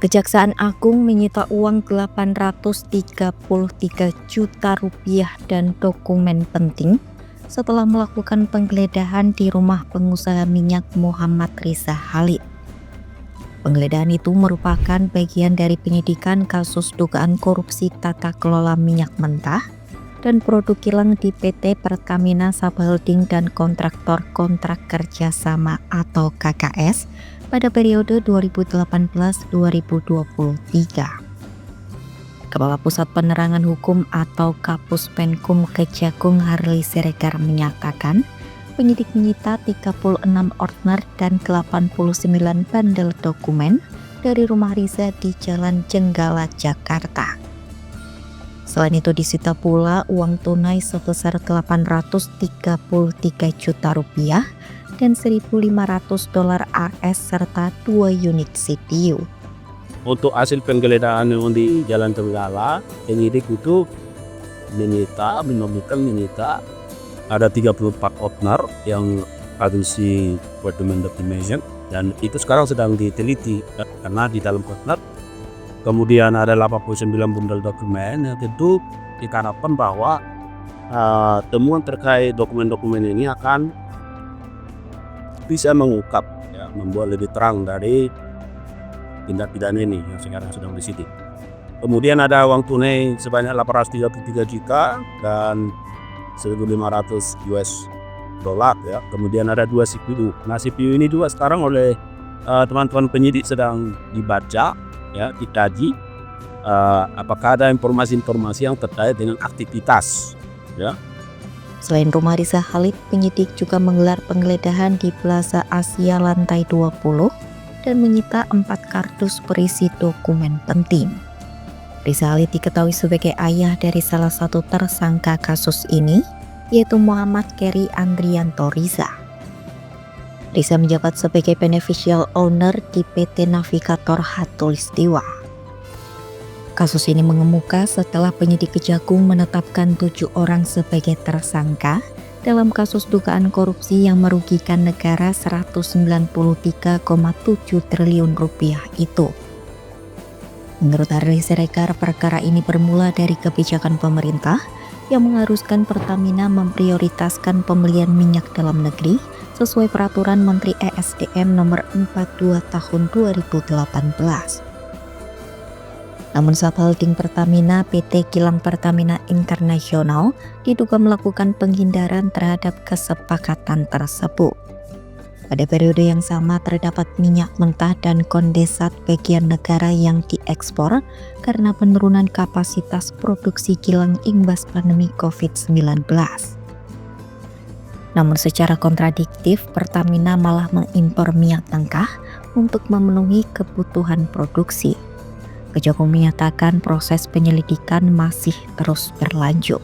Kejaksaan Agung menyita uang 833 juta rupiah dan dokumen penting setelah melakukan penggeledahan di rumah pengusaha minyak Muhammad Riza Khalid. Penggeledahan itu merupakan bagian dari penyidikan kasus dugaan korupsi tata kelola minyak mentah dan produk kilang di PT Pertamina Subholding dan Kontraktor Kontrak Kerjasama atau KKS pada periode 2018-2023. Kepala Pusat Penerangan Hukum atau Kapus Penkum Kejagung Harley Siregar menyatakan penyidik menyita 36 ordner dan 89 bandel dokumen dari rumah Riza di Jalan Jenggala, Jakarta. Selain itu disita pula uang tunai sebesar 833 juta rupiah dan $1.500 AS serta 2 unit CPU. Untuk hasil penggeledahan yang di Jalan Jenggala, penyidik itu menyita ada 34 ordner yang harus di documentation, dan itu sekarang sedang diteliti karena di dalam ordner kemudian ada 89 bundel dokumen yang tentu diharapkan bahwa temuan terkait dokumen-dokumen ini akan bisa mengungkap, membuat lebih terang dari tindak pidana ini yang sekarang sedang disidik. Kemudian ada uang tunai sebanyak 833 juta dan $1.500 ya. Kemudian ada 2 CPU. Nah, CPU ini juga sekarang oleh teman-teman penyidik sedang dibaca, dikaji apakah ada informasi-informasi yang terkait dengan aktivitas, Selain rumah Riza Khalid, penyidik juga menggelar penggeledahan di Plaza Asia lantai 20 dan menyita 4 kardus berisi dokumen penting. Riza Khalid diketahui sebagai ayah dari salah satu tersangka kasus ini, yaitu Muhammad Keri Andrianto Riza. Riza menjabat sebagai beneficial owner di PT Navigator Hatulistiwa. Kasus ini mengemuka setelah penyidik Kejagung menetapkan 7 orang sebagai tersangka dalam kasus dugaan korupsi yang merugikan negara 193,7 triliun rupiah itu. Menurut Harley Siregar, perkara ini bermula dari kebijakan pemerintah yang mengharuskan Pertamina memprioritaskan pembelian minyak dalam negeri sesuai peraturan Menteri ESDM nomor 42 tahun 2018. Namun Subholding Pertamina PT Kilang Pertamina Internasional diduga melakukan penghindaran terhadap kesepakatan tersebut. Pada periode yang sama terdapat minyak mentah dan kondensat bagian negara yang diekspor karena penurunan kapasitas produksi kilang imbas pandemi COVID-19. Namun secara kontradiktif, Pertamina malah mengimpor minyak mentah untuk memenuhi kebutuhan produksi. Kejagung menyatakan proses penyelidikan masih terus berlanjut.